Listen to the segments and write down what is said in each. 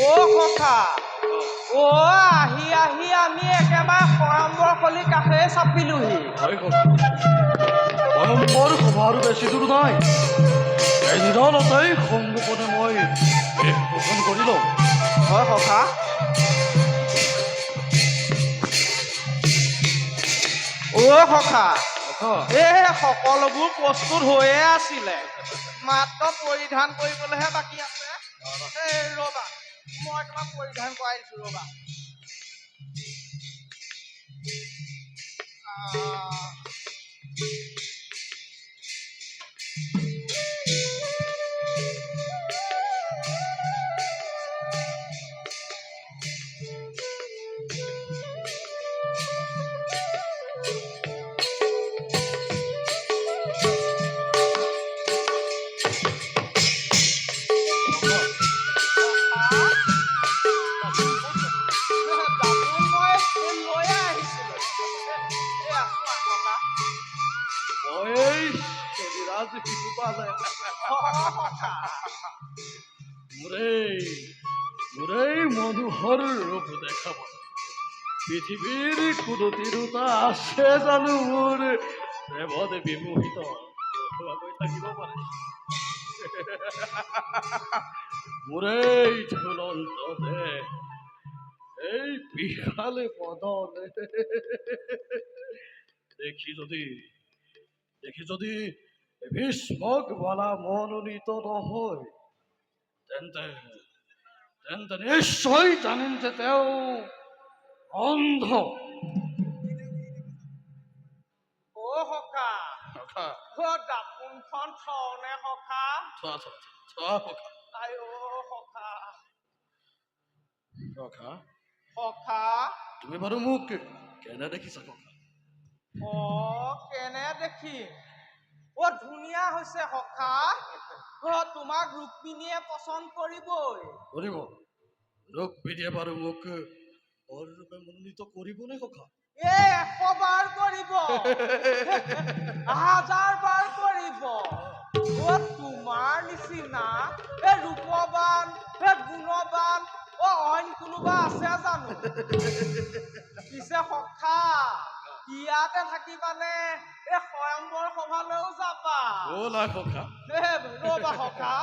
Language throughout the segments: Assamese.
ও সখা ও আহি আহি আমি একেবাৰে সৰম্বৰ কলি কাষে চাপিলোহি সৰম্বৰ সভা আৰু বেছি দূৰ নাই এই নিৰলতেই সন্মুখতে মই বেশ পোষণ কৰি লওঁ হয় সখা ও সখা এই সকলোবোৰ প্ৰস্তুত হৈয়ে আছিলে মাত্ৰ পৰিধান কৰিবলৈহে বাকী আছে এই ৰবা মই তোমাক পৰিধান কৰাই দিছো ৰবা মোৰেই মনোহৰ ৰূপ দেখাব পৃথিৱীৰ কোনো তিৰোতা আছে জানো মোৰ প্ৰেমত বিমোহিত থাকিব পাৰে মোৰেই ঝুলন্ত দেহ এই বিশালে বদন দেখি যদি ভীষ্মক বলা মনোনীত নহয় তেন্তে নিশ্চয় জানিম যে তেওঁ অন্ধ ও সখা দাপোনখন থওঁনে সখা আই ও সখা সখা তুমি বাৰু মোক কেনে দেখিছা ককা কেনে দেখিম ধুনীয়া হৈছে সখা তোমাক ৰুক্মিণীয়ে পচন্দ কৰিবই ৰুক্মিণীয়ে বাৰু মোক বৰ ৰূপে মনোনীত কৰিবনে সখা 100 বাৰ কৰিব 1000 বাৰ কৰিব তোমাৰ নিচিনা ৰূপৱান গুণৱান অইন কোনোবা আছে জানো পিছে সখা ইয়াতে থাকিবানে স্বয়ম্বৰ সভালৈও যাবা ৰবা সখা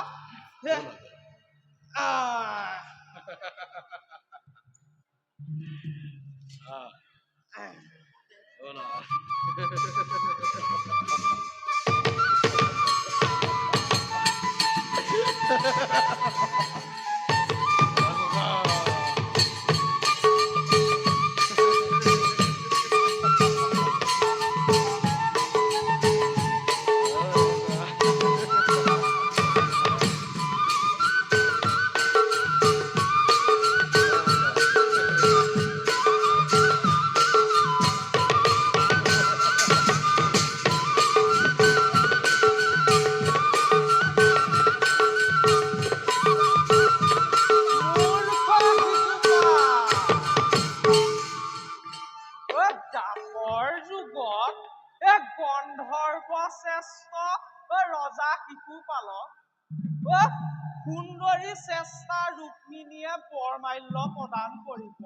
সুন্দৰী চেষ্টা ৰুক্মিণীয়ে বৰমাল্য প্ৰদান কৰিব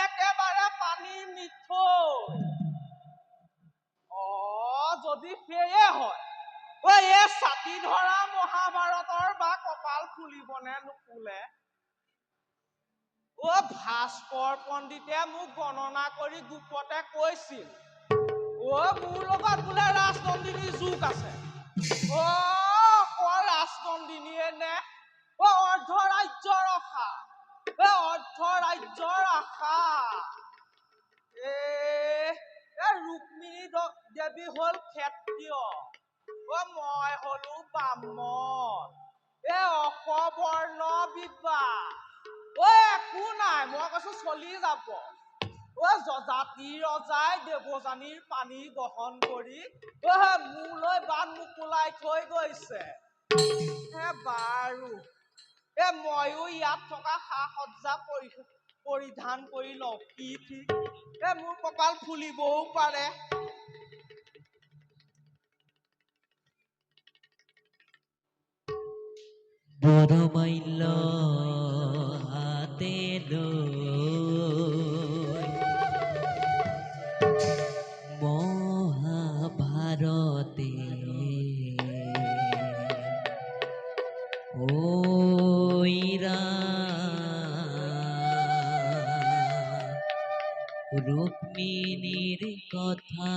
একেবাৰে পানীৰ মিঠৈ যদি সেয়ে হয় এই ছাতি ধৰা মহাভাৰতৰ বা কপাল ফুলিবনে নুফুলে ভাস্কৰ পণ্ডিতে মোক গণনা কৰি গোপতে কৈছিল মোৰ লগত বোলে ৰাজনন্দিনীৰ যুগ আছে ৰাজনন্দিনীয়ে নে অৰ্ধৰাজ্যৰ আশা ৰুক্মিণী দেৱী হল ক্ষত্ৰিয় মই হলো ব্ৰাহ্মণ অসবৰ্ণ বিবাহ একো নাই মই কৈছো চলি যাব জাতি ৰজাই দেৱযানীৰ পানী গ্ৰহণ কৰি মোলৈ বাট মুকলাই থৈ গৈছে বাৰু ময়ো ইয়াত থকা সা-সজ্জা পৰিধান কৰি লওঁ কি ঠিক মোৰ কপাল ফুলিবও পাৰে বৰমাল্য ওইরা রুক্মিণীর কথা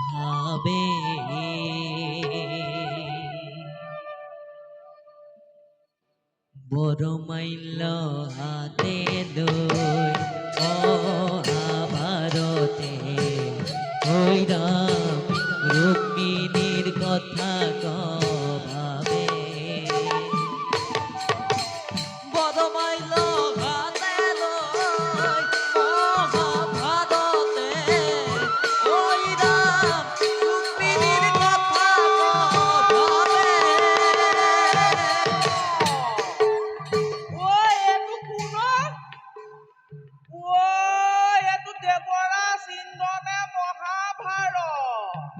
ভাবে বড় মাইল হাতে লই মহাভারতে ওই রাম রুক্মিণীর কথা ভাবে বড় মাইল হাতে লই মহাভারতে ওই রাম রুক্মিণীর কথা ভাবে ও এইটো কোন ও এইটো দেৱৰাজ ইন্দ্ৰনে মহাভাৰত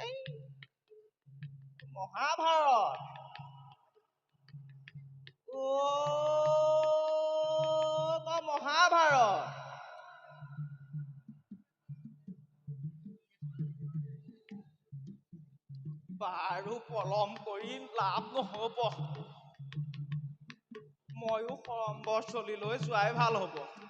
এই মহাভাৰত ও তই মহাভাৰত বাৰু পলম কৰি লাভ নহ'ব ময়ো সৰম্বৰস্থলীলৈ যোৱাই ভাল হ'ব